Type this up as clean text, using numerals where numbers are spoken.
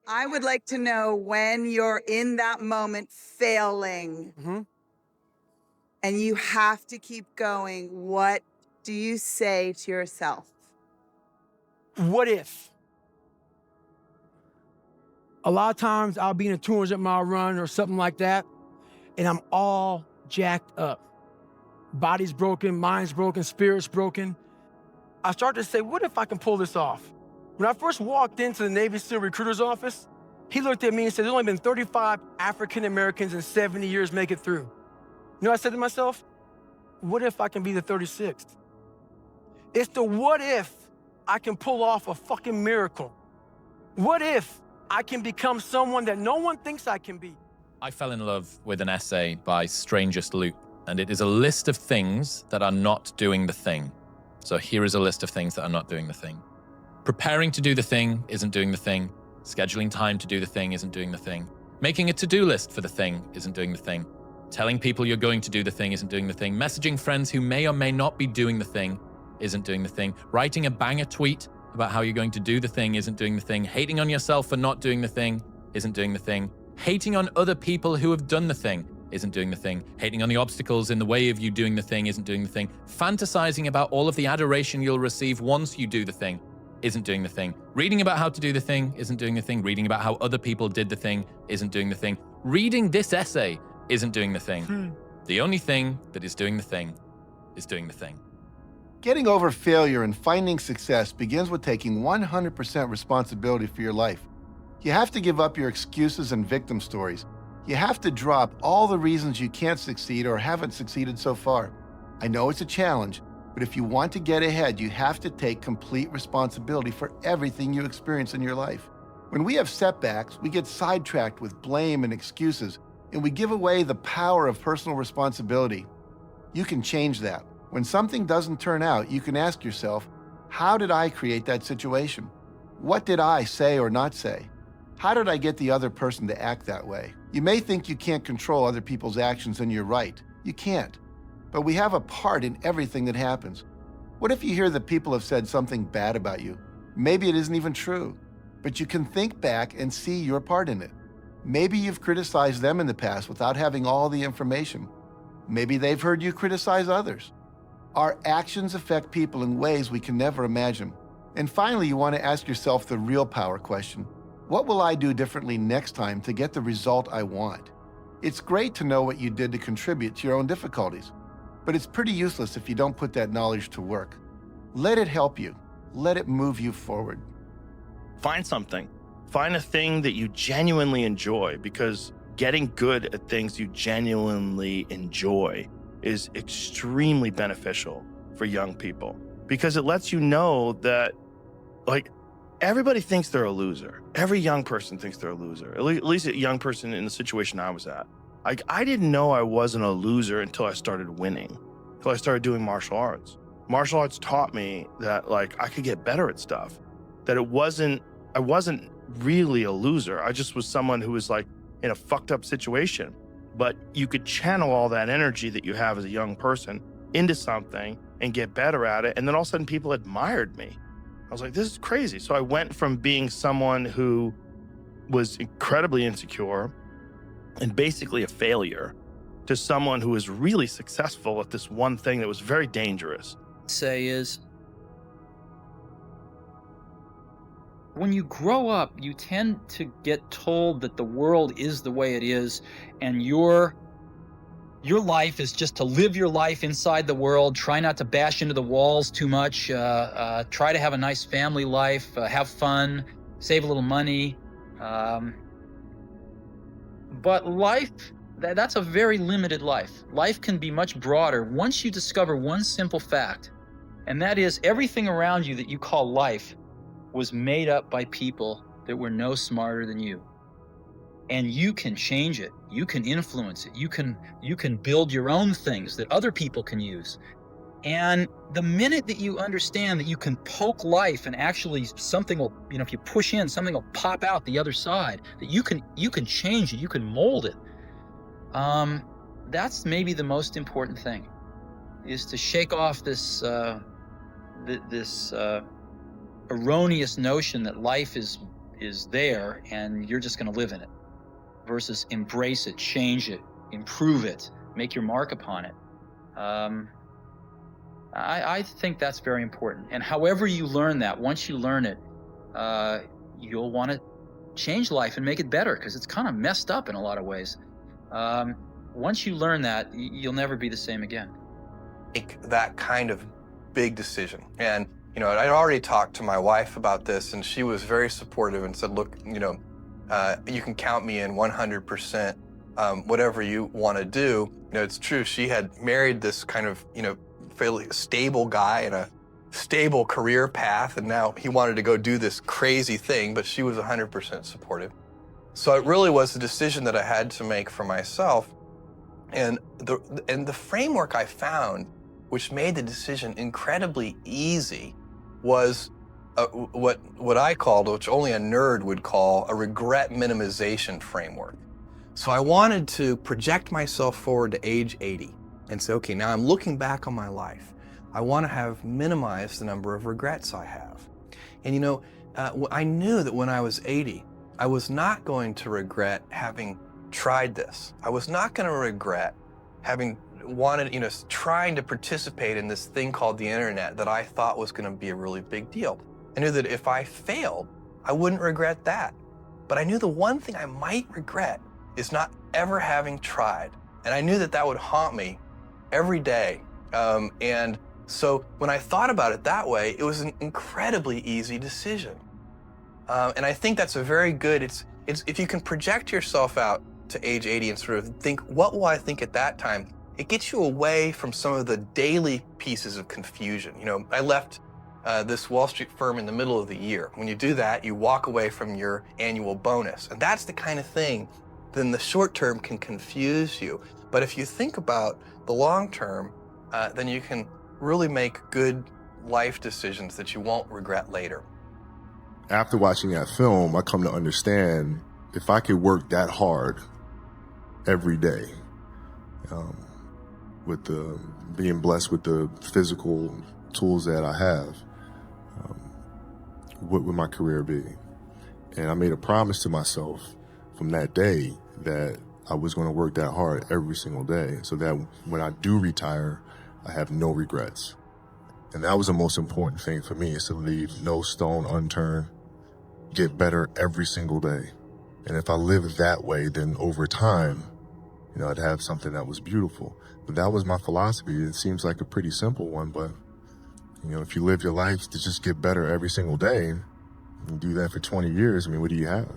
I would like to know when you're in that moment failing and you have to keep going, what do you say to yourself? What if? A lot of times I'll be in a 200-mile run or something like that, and I'm all jacked up. Body's broken, mind's broken, spirit's broken. I start to say, what if I can pull this off? When I first walked into the Navy SEAL recruiter's office, he looked at me and said, there's only been 35 African Americans in 70 years make it through. You know what I said to myself? What if I can be the 36th? It's the what if I can pull off a fucking miracle. What if I can become someone that no one thinks I can be? I fell in love with an essay by Strangest Loop, and it is a list of things that are not doing the thing. So here is a list of things that are not doing the thing. Preparing to do the thing isn't doing the thing. Scheduling time to do the thing isn't doing the thing. Making a to-do list for the thing isn't doing the thing. Telling people you're going to do the thing isn't doing the thing. Messaging friends who may or may not be doing the thing isn't doing the thing. Writing a banger tweet about how you're going to do the thing isn't doing the thing. Hating on yourself for not doing the thing isn't doing the thing. Hating on other people who have done the thing isn't doing the thing. Hating on the obstacles in the way of you doing the thing isn't doing the thing. Fantasizing about all of the adoration you'll receive once you do the thing isn't doing the thing. Reading about how to do the thing isn't doing the thing. Reading about how other people did the thing isn't doing the thing. Reading this essay isn't doing the thing. The only thing that is doing the thing is doing the thing. Getting over failure and finding success begins with taking 100% responsibility for your life. You have to give up your excuses and victim stories. You have to drop all the reasons you can't succeed or haven't succeeded so far. I know it's a challenge, but if you want to get ahead, you have to take complete responsibility for everything you experience in your life. When we have setbacks, we get sidetracked with blame and excuses, and we give away the power of personal responsibility. You can change that. When something doesn't turn out, you can ask yourself, how did I create that situation? What did I say or not say? How did I get the other person to act that way? You may think you can't control other people's actions, and you're right. You can't. But we have a part in everything that happens. What if you hear that people have said something bad about you? Maybe it isn't even true, but you can think back and see your part in it. Maybe you've criticized them in the past without having all the information. Maybe they've heard you criticize others. Our actions affect people in ways we can never imagine. And finally, you want to ask yourself the real power question. What will I do differently next time to get the result I want? It's great to know what you did to contribute to your own difficulties, but it's pretty useless if you don't put that knowledge to work. Let it help you. Let it move you forward. Find something. Find a thing that you genuinely enjoy, because getting good at things you genuinely enjoy is extremely beneficial for young people, because it lets you know that, like, everybody thinks they're a loser. Every young person thinks they're a loser, at least a young person in the situation I was at. Like, I didn't know I wasn't a loser until I started winning, until I started doing martial arts. Martial arts taught me that, like, I could get better at stuff, that I wasn't really a loser. I just was someone who was, like, in a fucked up situation. But you could channel all that energy that you have as a young person into something and get better at it. And then all of a sudden people admired me. I was like, this is crazy. So I went from being someone who was incredibly insecure and basically a failure to someone who was really successful at this one thing that was very dangerous. Say is, when you grow up, you tend to get told that the world is the way it is, and your life is just to live your life inside the world, try not to bash into the walls too much, try to have a nice family life, have fun, save a little money. But life, that's a very limited life. Life can be much broader once you discover one simple fact, and that is everything around you that you call life was made up by people that were no smarter than you. And you can change it. You can influence it. You can build your own things that other people can use. And the minute that you understand that you can poke life and actually something will, if you push in, something will pop out the other side, that you can change it, you can mold it. That's maybe the most important thing, is to shake off this erroneous notion that life is is there and you're just going to live in it, versus embrace it, change it, improve it, make your mark upon it. I think that's very important. And however you learn that, once you learn it, you'll want to change life and make it better, because it's kind of messed up in a lot of ways. Once you learn that, you'll never be the same again. Make that kind of big decision. And, you know, I'd already talked to my wife about this, and she was very supportive and said, look, you know, you can count me in 100%, whatever you want to do. You know, it's true. She had married this kind of, you know, fairly stable guy in a stable career path, and now he wanted to go do this crazy thing, but she was 100% supportive. So it really was a decision that I had to make for myself. And the framework I found, which made the decision incredibly easy, was what I called, which only a nerd would call, a regret minimization framework. So I wanted to project myself forward to age 80 and say, okay, now I'm looking back on my life. I want to have minimized the number of regrets I have. And you know, I knew that when I was 80, I was not going to regret having tried this. I was not going to regret having wanted, you know, trying to participate in this thing called the internet that I thought was going to be a really big deal. I knew that if I failed, I wouldn't regret that. But I knew the one thing I might regret is not ever having tried. And I knew that that would haunt me every day. And so when I thought about it that way, it was an incredibly easy decision. And I think that's a very good, it's if you can project yourself out to age 80 and sort of think, what will I think at that time? It gets you away from some of the daily pieces of confusion. You know, I left this Wall Street firm in the middle of the year. When you do that, you walk away from your annual bonus. And that's the kind of thing that in the short term can confuse you. But if you think about the long term, then you can really make good life decisions that you won't regret later. After watching that film, I come to understand if I could work that hard every day, with being blessed with the physical tools that I have, what would my career be? And I made a promise to myself from that day that I was going to work that hard every single day, so that when I do retire, I have no regrets. And that was the most important thing for me, is to leave no stone unturned, get better every single day. And if I live that way, then over time, you know, I'd have something that was beautiful. But that was my philosophy. It seems like a pretty simple one, but you know, if you live your life to just get better every single day, and do that for 20 years, I mean, what do you have?